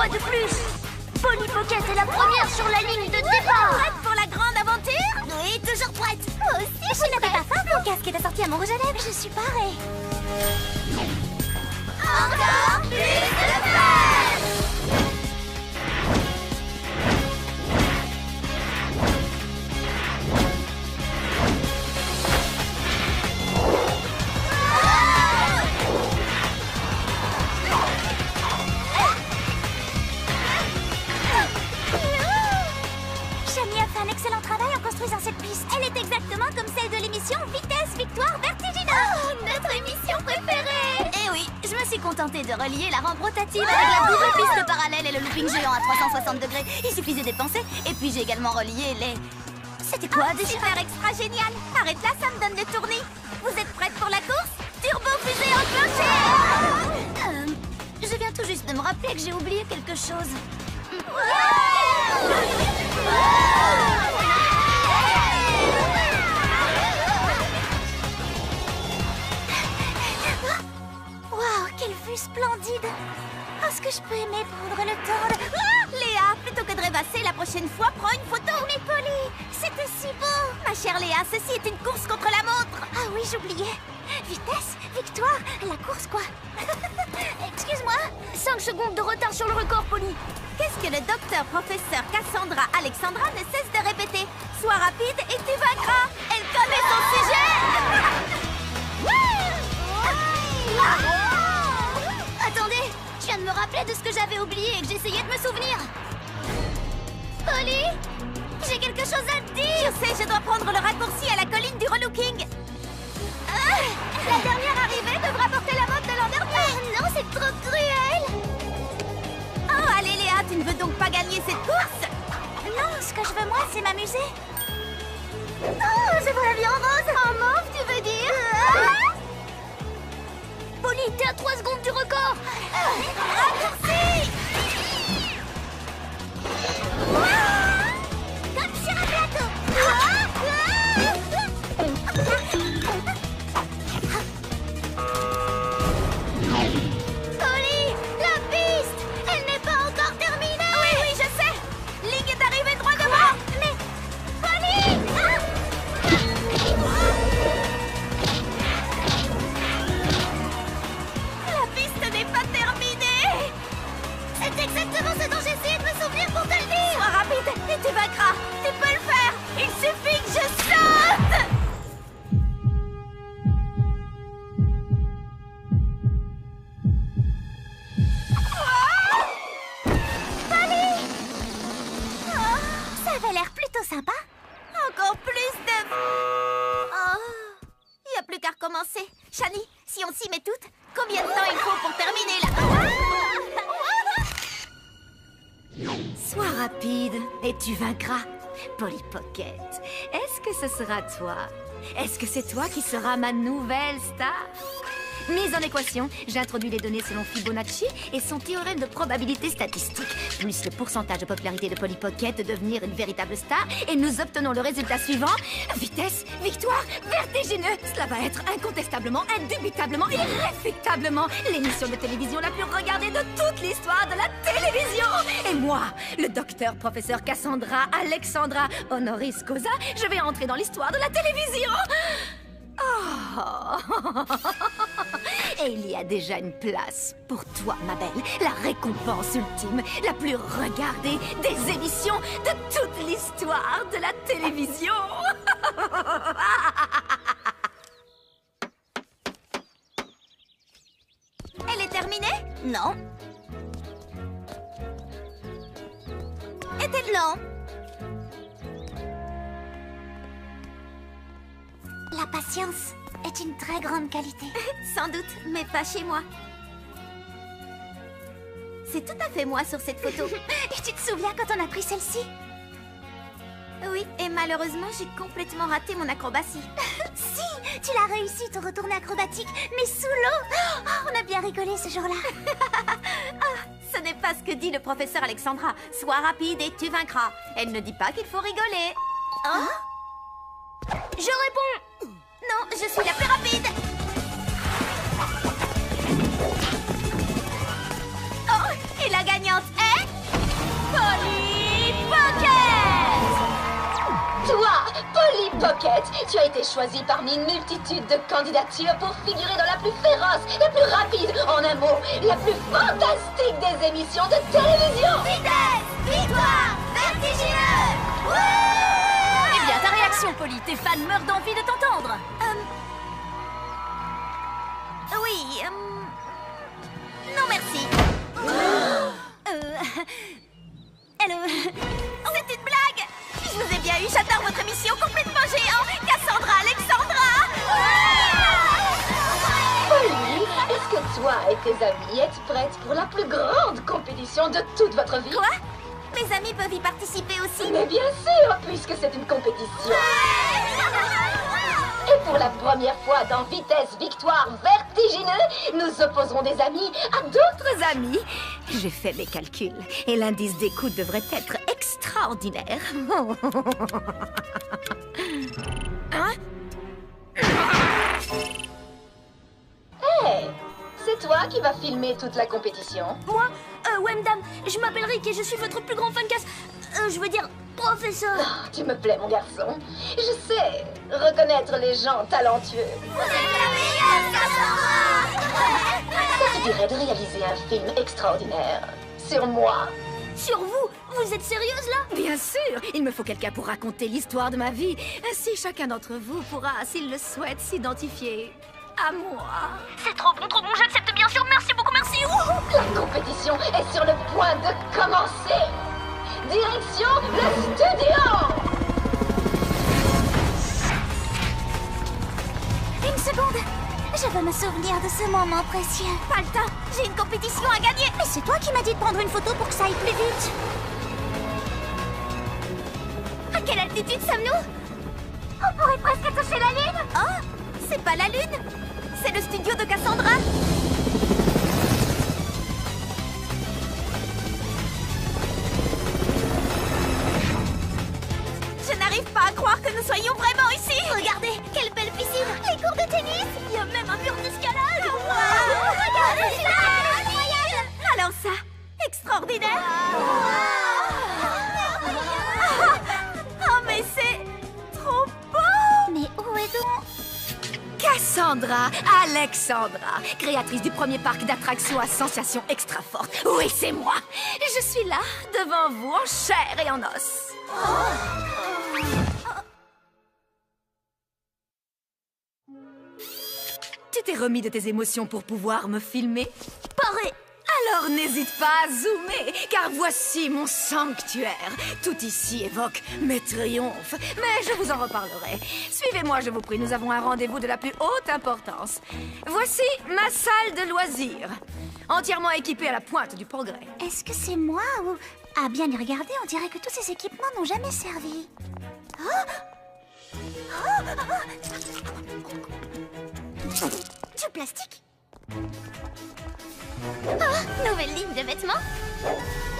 fois de plus. Polly Pocket est la première sur la ligne de départ. Prête pour la grande aventure? Oui, toujours prête. Moi aussi, je n'avais pas faim. Mon casque est assorti à mon rouge à lèvres. Je suis parée. Encore plus de fun. Shani a fait un excellent travail en construisant cette piste. Elle est exactement comme celle de l'émission Vitesse, Victoire, Vertigineuse. Oh, notre émission préférée. Eh oui, je me suis contentée de relier la rampe rotative avec la double piste parallèle et le looping géant à 360 degrés. Il suffisait d'y penser. Et puis j'ai également relié les... C'était quoi déjà? Super extra génial. Arrête là, ça me donne des tournis. Vous êtes prête pour la course? Turbo fusée enclenchée. Je viens tout juste de me rappeler que j'ai oublié quelque chose. Waouh, quelle vue splendide! Est-ce que je peux aimer prendre le temps de... Léa, plutôt que de rêvasser, la prochaine fois, prends une photo. Mais Polly, c'était si beau! Ma chère Léa, ceci est une course contre la montre. Ah oui, j'oubliais. Vitesse, victoire, la course quoi. Excuse-moi. 5 secondes de retard sur le record, Polly. Qu'est-ce que le docteur professeur Cassandra Alexandra ne cesse de répéter? Sois rapide et tu vaincras. Elle connaît son sujet. Attendez, je viens de me rappeler de ce que j'avais oublié et que j'essayais de me souvenir. Polly, j'ai quelque chose à te dire. Je sais, je dois prendre le raccourci à la colline du relooking. La dernière arrivée devra porter la mode de l'an dernier. Non, c'est trop cruel. Oh, allez Léa, tu ne veux donc pas gagner cette course? Non, ce que je veux moi, c'est m'amuser. Oh, je vois la vie en rose. En mauve, tu veux dire? Polly, t'es à 3 secondes du record. Raccourci. Comme sur un plateau. Polly, la piste, elle n'est pas encore terminée. Oui, oui, je sais. Ligne d'arrivée droit devant. Mais... Polly! La piste n'est pas terminée. C'est exactement ce dont j'essayais de me souvenir pour te le dire. Sois rapide et tu vaincras. Tu peux le faire. Il suffit que je saute. Ça avait l'air plutôt sympa. Encore plus de... Oh, il n'y a plus qu'à recommencer. Shani, si on s'y met toutes, combien de temps il faut pour terminer là? Sois rapide et tu vaincras. Polly Pocket, est-ce que ce sera toi? Est-ce que c'est toi qui seras ma nouvelle star? Mise en équation, j'introduis les données selon Fibonacci et son théorème de probabilité statistique, plus le pourcentage de popularité de Polly Pocket de devenir une véritable star, et nous obtenons le résultat suivant. Vitesse, victoire, vertigineux. Cela va être incontestablement, indubitablement, irréfutablement l'émission de télévision la plus regardée de toute l'histoire de la télévision. Et moi, le docteur professeur Cassandra Alexandra honoris causa, je vais entrer dans l'histoire de la télévision. Oh. Et il y a déjà une place pour toi, ma belle. La récompense ultime, la plus regardée des émissions de toute l'histoire de la télévision. Elle est terminée? Non. Était lent. La patience est une très grande qualité. Sans doute, mais pas chez moi. C'est tout à fait moi sur cette photo. Et tu te souviens quand on a pris celle-ci? Oui, et malheureusement, j'ai complètement raté mon acrobatie. Si, tu l'as réussi ton retourné acrobatique, mais sous l'eau. Oh, on a bien rigolé ce jour-là. Ce n'est pas ce que dit le professeur Alexandra. Sois rapide et tu vaincras. Elle ne dit pas qu'il faut rigoler. Hein? Je réponds. Non, je suis la plus rapide. Oh, et la gagnante est... Pocket, tu as été choisie parmi une multitude de candidatures pour figurer dans la plus féroce, la plus rapide, en un mot, la plus fantastique des émissions de télévision. Vitesse, victoire, vertigineux. Eh bien, ta réaction, Polly. Tes fans meurent d'envie de t'entendre. Oui, non merci. C'est une blague. Je vous ai bien eu, j'adore votre émission complètement géant. Cassandra, Alexandra. Polly, est-ce que toi et tes amis êtes prêtes pour la plus grande compétition de toute votre vie? Quoi? Mes amis peuvent y participer aussi. Mais bien sûr, puisque c'est une compétition. Et pour la première fois dans Vitesse, Victoire, Vertigineux, nous opposerons des amis à d'autres amis, j'ai fait mes calculs et l'indice d'écoute devrait être extraordinaire. Hein? Hey, c'est toi qui vas filmer toute la compétition. Moi, ouais, madame, je m'appelle Rick et je suis votre plus grand fan je veux dire, professeur. Oh, tu me plais, mon garçon. Je sais reconnaître les gens talentueux. Vous êtes la meilleure, Cassandra. Ça te dirait de réaliser un film extraordinaire sur moi? Sur vous? Vous êtes sérieuse, là? Bien sûr, il me faut quelqu'un pour raconter l'histoire de ma vie. Ainsi, chacun d'entre vous pourra, s'il le souhaite, s'identifier à moi. C'est trop bon, j'accepte bien sûr. Merci beaucoup, merci. La compétition est sur le point de commencer. Direction le studio. Une seconde. Je veux me souvenir de ce moment précieux. Pas le temps, j'ai une compétition à gagner. Mais c'est toi qui m'as dit de prendre une photo pour que ça aille plus vite. À quelle altitude sommes-nous? On pourrait presque toucher la Lune. Oh, c'est pas la Lune. C'est le studio de Cassandra. Je n'arrive pas à croire que nous soyons vraiment ici. Regardez, quelle belle piscine. Les cours de tennis. Il y a même un mur d'escalade. Regardez, c'est incroyable. Alors ça, extraordinaire. Oh, mais c'est trop beau. Mais où est donc Cassandra, Alexandra, créatrice du premier parc d'attractions à sensations extra fortes. Oui, c'est moi. Je suis là, devant vous, en chair et en os. Tu t'es remis de tes émotions pour pouvoir me filmer? Pareil. Alors n'hésite pas à zoomer, car voici mon sanctuaire. Tout ici évoque mes triomphes, mais je vous en reparlerai. Suivez-moi, je vous prie, nous avons un rendez-vous de la plus haute importance. Voici ma salle de loisirs, entièrement équipée à la pointe du progrès. Est-ce que c'est moi ou... À bien y regarder, on dirait que tous ces équipements n'ont jamais servi. Du plastique. Oh, nouvelle ligne de vêtements.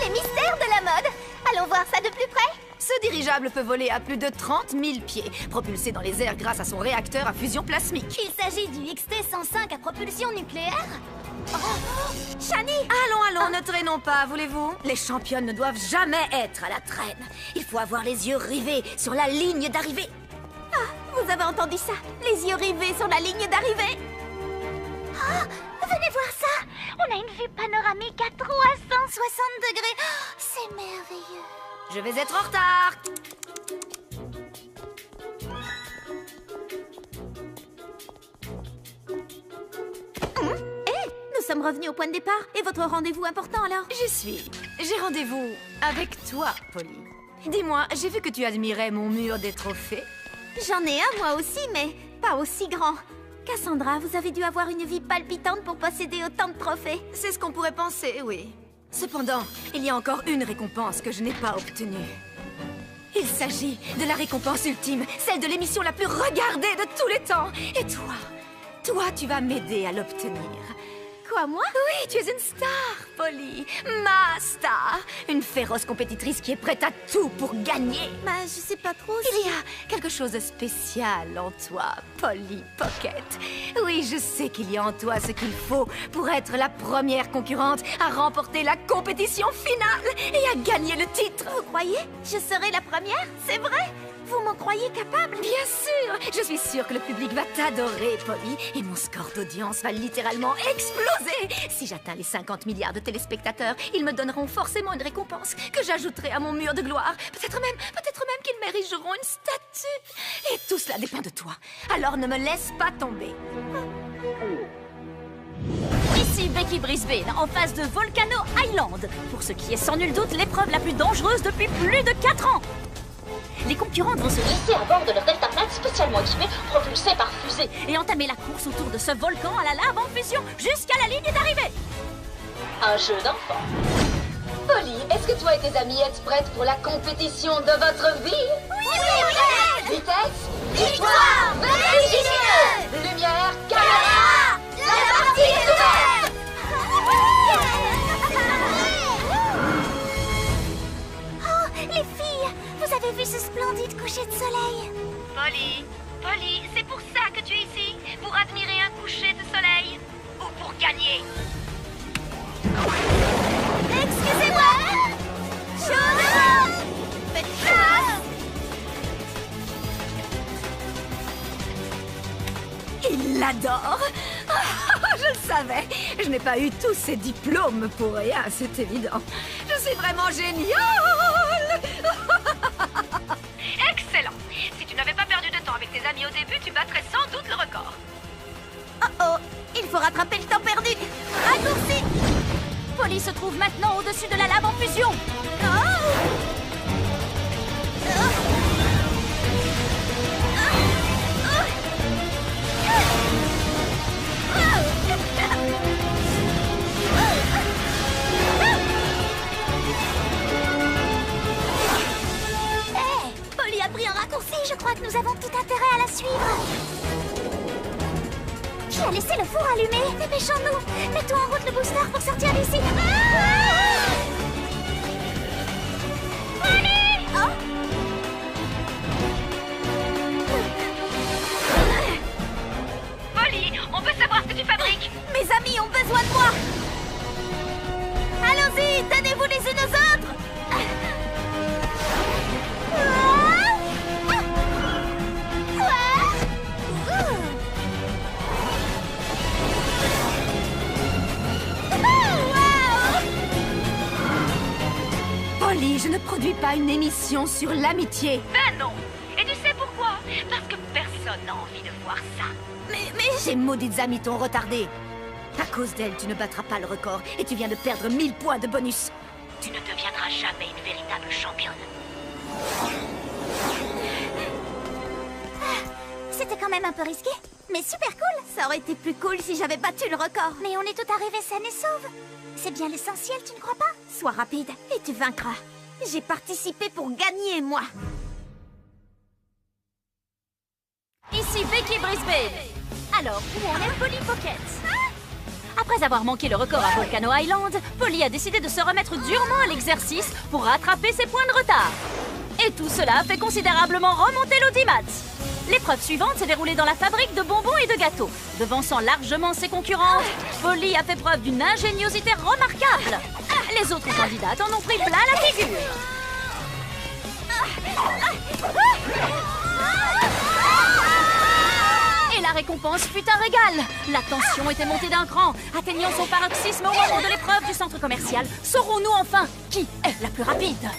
Les mystères de la mode. Allons voir ça de plus près. Ce dirigeable peut voler à plus de 30 000 pieds, propulsé dans les airs grâce à son réacteur à fusion plasmique. Il s'agit du XT-105 à propulsion nucléaire. Shani. Allons, ne traînons pas, voulez-vous? Les championnes ne doivent jamais être à la traîne. Il faut avoir les yeux rivés sur la ligne d'arrivée. Vous avez entendu ça? Les yeux rivés sur la ligne d'arrivée. Venez voir ça. On a une vue panoramique à 360 degrés. C'est merveilleux. Je vais être en retard. Nous sommes revenus au point de départ. Et votre rendez-vous important alors? J'ai rendez-vous avec toi, Polly. Dis-moi, j'ai vu que tu admirais mon mur des trophées. J'en ai un moi aussi, mais pas aussi grand. Cassandra, vous avez dû avoir une vie palpitante pour posséder autant de trophées. C'est ce qu'on pourrait penser, oui. Cependant, il y a encore une récompense que je n'ai pas obtenue. Il s'agit de la récompense ultime, celle de l'émission la plus regardée de tous les temps. Et toi, tu vas m'aider à l'obtenir. Quoi, moi? Oui, tu es une star, Polly. Ma star. Une féroce compétitrice qui est prête à tout pour gagner. Bah, je sais pas trop si... Il y a quelque chose de spécial en toi, Polly Pocket. Oui, je sais qu'il y a en toi ce qu'il faut pour être la première concurrente à remporter la compétition finale et à gagner le titre. Vous croyez? Je serai la première? C'est vrai? Vous m'en croyez capable? Bien sûr! Je suis sûre que le public va t'adorer, Polly. Et mon score d'audience va littéralement exploser! Si j'atteins les 50 milliards de téléspectateurs, ils me donneront forcément une récompense que j'ajouterai à mon mur de gloire. Peut-être même qu'ils m'érigeront une statue. Et tout cela dépend de toi. Alors ne me laisse pas tomber. Ici Becky Brisbane, en face de Volcano Island. Pour ce qui est sans nul doute l'épreuve la plus dangereuse depuis plus de 4 ans. Les concurrentes vont se Laissés à bord de leur deltaplane spécialement équipé, propulsé par fusée. et entamer la course autour de ce volcan à la lave en fusion jusqu'à la ligne d'arrivée. Un jeu d'enfant. Polly, est-ce que toi et tes amis êtes prêtes pour la compétition de votre vie? Oui! Vitesse? Victoire! Vertigineuse! Lumière, caméra! La partie est ouverte! Oh, les filles, vous avez vu ce splendide coucher de soleil? Polly, c'est pour ça que tu es ici, pour admirer un coucher de soleil ou pour gagner. Excusez-moi! Chaude! Faites chasse! Il l'adore. Je le savais. Je n'ai pas eu tous ces diplômes pour rien, c'est évident. Je suis vraiment géniale. Excellent. Si tu n'avais pas perdu de temps avec tes amis au début, tu battrais sans doute le record. Oh oh! Il faut rattraper le temps perdu! Raccourci! Polly se trouve maintenant au-dessus de la lave en fusion. Polly a pris un raccourci, je crois que nous avons tout intérêt à la suivre. Qui a laissé le four allumé? Dépêchons-nous! Mettons en route le booster pour sortir d'ici! Polly! Oh! Polly, on peut savoir ce que tu fabriques. Mes amis ont besoin de moi! Allons-y, donnez-vous les unes aux autres! Polly, je ne produis pas une émission sur l'amitié. Ben non. Et tu sais pourquoi? Parce que personne n'a envie de voir ça. Mais ces maudites amies t'ont retardé. À cause d'elles, tu ne battras pas le record et tu viens de perdre 1000 points de bonus. Tu ne deviendras jamais une véritable championne. C'était quand même un peu risqué, mais super cool. Ça aurait été plus cool si j'avais battu le record. Mais on est tout arrivé saines et sauves. C'est bien l'essentiel, tu ne crois pas? Sois rapide et tu vaincras. J'ai participé pour gagner, moi. Ici Becky Brisbane. Alors, où en est Polly Pocket? Après avoir manqué le record à Volcano Island, Polly a décidé de se remettre durement à l'exercice pour rattraper ses points de retard. Et tout cela fait considérablement remonter l'audimat. L'épreuve suivante s'est déroulée dans la fabrique de bonbons et de gâteaux. Devançant largement ses concurrentes, Polly a fait preuve d'une ingéniosité remarquable. Les autres candidates en ont pris plein la figure. Et la récompense fut un régal. La tension était montée d'un cran, atteignant son paroxysme au moment de l'épreuve du centre commercial. Saurons-nous enfin qui est la plus rapide?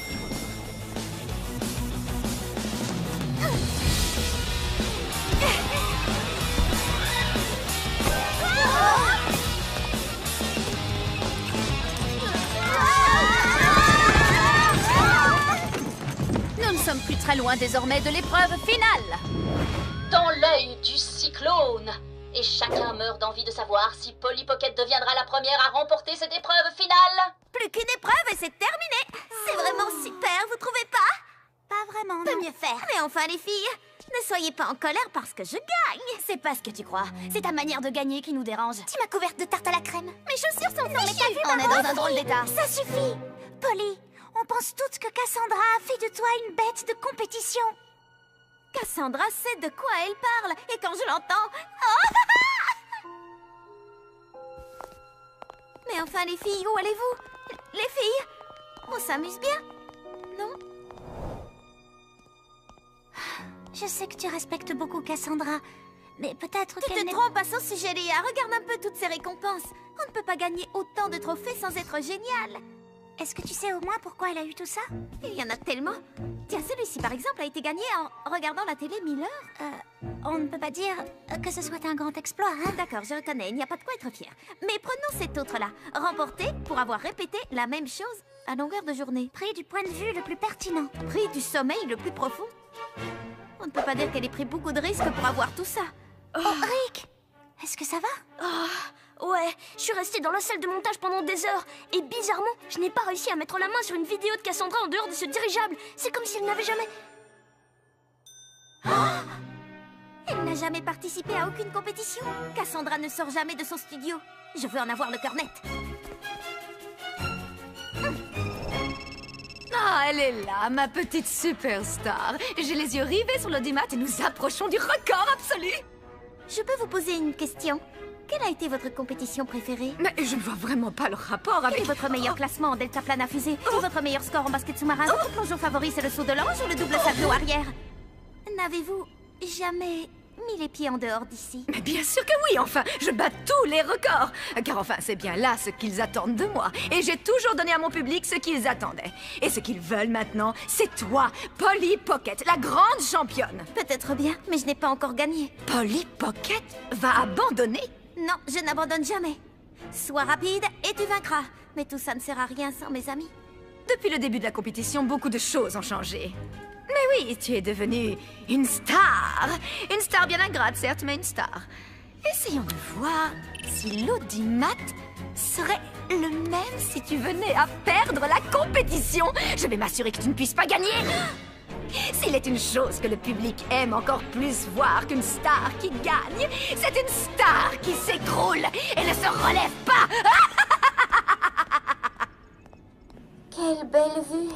Nous ne sommes plus très loin désormais de l'épreuve finale. Dans l'œil du cyclone. Et chacun meurt d'envie de savoir si Polly Pocket deviendra la première à remporter cette épreuve finale. Plus qu'une épreuve et c'est terminé. C'est vraiment super, vous trouvez pas? Pas vraiment, peut mieux faire. Mais enfin, les filles, ne soyez pas en colère parce que je gagne. C'est pas ce que tu crois. C'est ta manière de gagner qui nous dérange. Tu m'as couverte de tarte à la crème. Mes chaussures sont fichues. On est dans un drôle d'état. Ça suffit. Polly, on pense toutes que Cassandra a fait de toi une bête de compétition. Cassandra sait de quoi elle parle. Et quand je l'entends... Oh mais enfin, les filles, où allez-vous? Les filles, on s'amuse bien, non? Je sais que tu respectes beaucoup Cassandra, mais peut-être Tu qu'elle te n'est... trompes à son sujet, Léa. Regarde un peu toutes ces récompenses. On ne peut pas gagner autant de trophées sans être génial. Est-ce que tu sais au moins pourquoi elle a eu tout ça? Il y en a tellement. Tiens, celui-ci, par exemple, a été gagné en regardant la télé 1000 heures. On ne peut pas dire que ce soit un grand exploit, hein? D'accord, je reconnais, il n'y a pas de quoi être fier. Mais prenons cet autre-là. Remporté pour avoir répété la même chose à longueur de journée. Prix du point de vue le plus pertinent. Prix du sommeil le plus profond. On ne peut pas dire qu'elle ait pris beaucoup de risques pour avoir tout ça. Oh, Rick! Est-ce que ça va? Ouais, je suis restée dans la salle de montage pendant des heures. Et bizarrement, je n'ai pas réussi à mettre la main sur une vidéo de Cassandra en dehors de ce dirigeable. C'est comme si elle n'avait jamais... Elle n'a jamais participé à aucune compétition. Cassandra ne sort jamais de son studio. Je veux en avoir le cœur net. Ah, elle est là, ma petite superstar. J'ai les yeux rivés sur l'audimat et nous approchons du record absolu. Je peux vous poser une question? Quelle a été votre compétition préférée? Mais je ne vois vraiment pas le rapport Quel avec... est votre meilleur classement en deltaplane à fusée? Et votre meilleur score en basket sous-marin? Votre plongeon favori, c'est le saut de l'ange ou le double salto arrière? N'avez-vous jamais mis les pieds en dehors d'ici? Mais bien sûr que oui, enfin, je bats tous les records. Car enfin, c'est bien là ce qu'ils attendent de moi. Et j'ai toujours donné à mon public ce qu'ils attendaient. Et ce qu'ils veulent maintenant, c'est toi, Polly Pocket, la grande championne. Peut-être bien, mais je n'ai pas encore gagné. Polly Pocket va abandonner? Non, je n'abandonne jamais. Sois rapide et tu vaincras. Mais tout ça ne sert à rien sans mes amis. Depuis le début de la compétition, beaucoup de choses ont changé. Mais oui, tu es devenue une star. Une star bien ingrate, certes, mais une star. Essayons de voir si l'audimat serait le même si tu venais à perdre la compétition. Je vais m'assurer que tu ne puisses pas gagner. S'il est une chose que le public aime encore plus voir qu'une star qui gagne, c'est une star qui s'écroule et ne se relève pas. Quelle belle vue.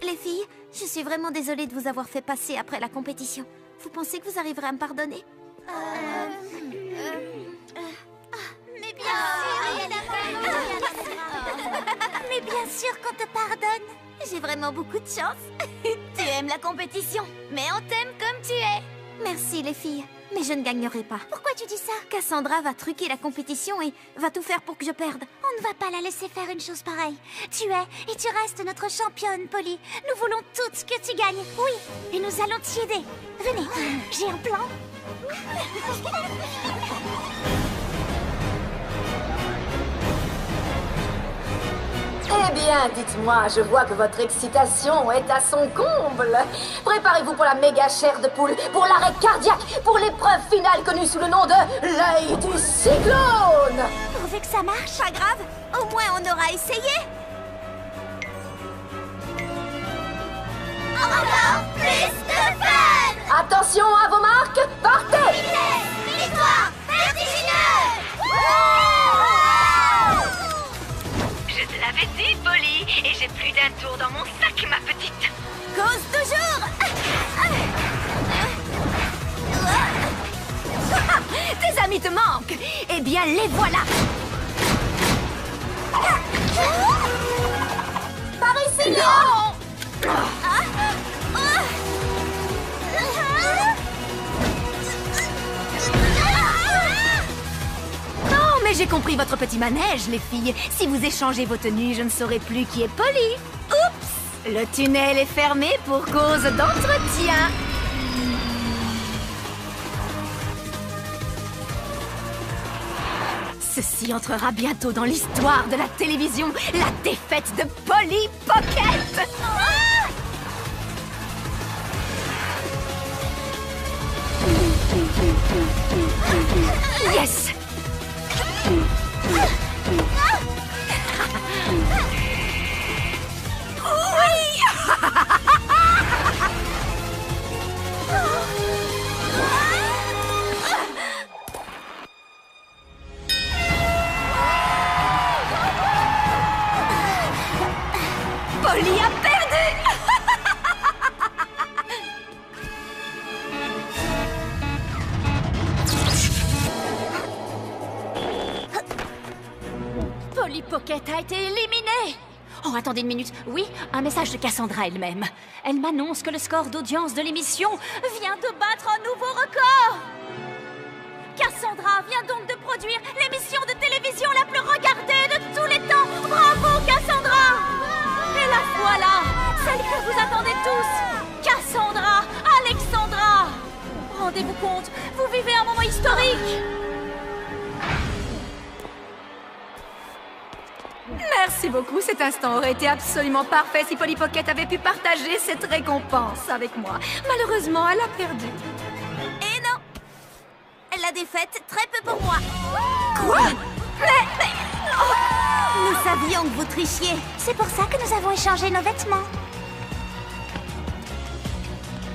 Les filles, je suis vraiment désolée de vous avoir fait passer après la compétition. Vous pensez que vous arriverez à me pardonner? Mais bien Mais bien sûr qu'on te pardonne. J'ai vraiment beaucoup de chance. Tu aimes la compétition, mais on t'aime comme tu es. Merci les filles, mais je ne gagnerai pas. Pourquoi tu dis ça? Cassandra va truquer la compétition et va tout faire pour que je perde. On ne va pas la laisser faire une chose pareille. Tu es et tu restes notre championne, Polly. Nous voulons toutes que tu gagnes, oui. Et nous allons t'y aider. Venez, j'ai un plan. Eh bien, dites-moi, je vois que votre excitation est à son comble. Préparez-vous pour la méga chair de poule, pour l'arrêt cardiaque, pour l'épreuve finale connue sous le nom de l'œil du cyclone. Pourvu que ça marche. Pas grave, au moins on aura essayé. Encore plus de fun. Attention à vos marques, partez! Victoire vertigineuse. Je te l'avais dit, Polly, et j'ai plus d'un tour dans mon sac, ma petite. Cause toujours. Tes amis te manquent. Eh bien, les voilà. Par ici, Non! Non, mais j'ai compris votre petit manège, les filles. Si vous échangez vos tenues, je ne saurai plus qui est Polly. Oups! Le tunnel est fermé pour cause d'entretien. Ceci entrera bientôt dans l'histoire de la télévision, la défaite de Polly Pocket. Yes! Oui! Polly a perdu! Polly Pocket a été éliminée. Oh, attendez une minute. Oui, un message de Cassandra elle-même. Elle m'annonce que le score d'audience de l'émission vient de battre un nouveau record. Cassandra vient donc de produire l'émission de télévision la plus regardée de tous les temps. Bravo, Cassandra! Et la voilà, celle que vous attendez tous. Cassandra Alexandra. Rendez-vous compte, vous vivez un moment historique. Merci beaucoup, cet instant aurait été absolument parfait si Polly Pocket avait pu partager cette récompense avec moi. Malheureusement, elle a perdu. Et non! La défaite, très peu pour moi. Quoi? Nous savions que vous trichiez. C'est pour ça que nous avons échangé nos vêtements.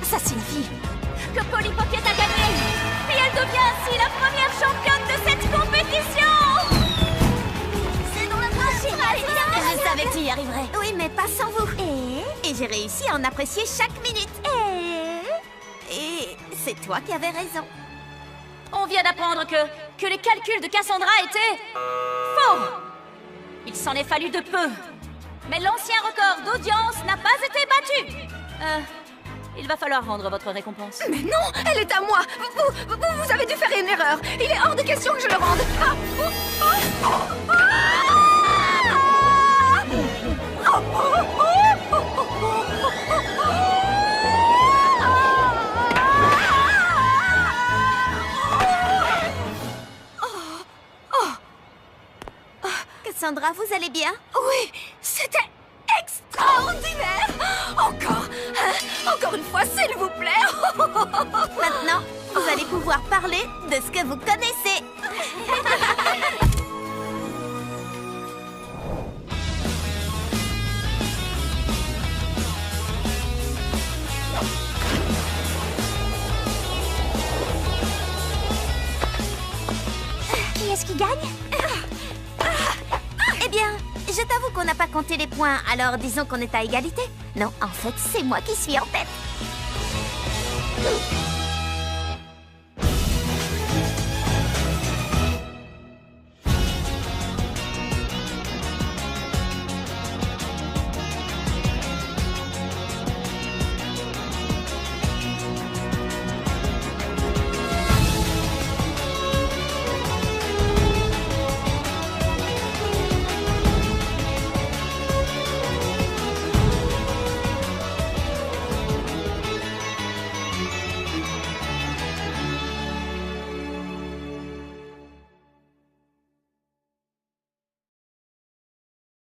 Ça signifie que Polly Pocket a gagné. Et elle devient ainsi la première championne de cette compétition. C'est dans la machine. Je savais que tu y arriverais. Oui, mais pas sans vous. Et j'ai réussi à en apprécier chaque minute. Et c'est toi qui avais raison. On vient d'apprendre que les calculs de Cassandra étaient faux. Il s'en est fallu de peu. Mais l'ancien record d'audience n'a pas été battu. Il va falloir rendre votre récompense. Mais non, elle est à moi. Vous avez dû faire une erreur. Il est hors de question que je le rende. Cassandra, vous allez bien? Oui, c'était extraordinaire. Encore une fois, s'il vous plaît. Maintenant, vous allez pouvoir parler de ce que vous connaissez. Qui est-ce qui gagne? Eh bien, je t'avoue qu'on n'a pas compté les points, alors disons qu'on est à égalité. Non, en fait, c'est moi qui suis en tête.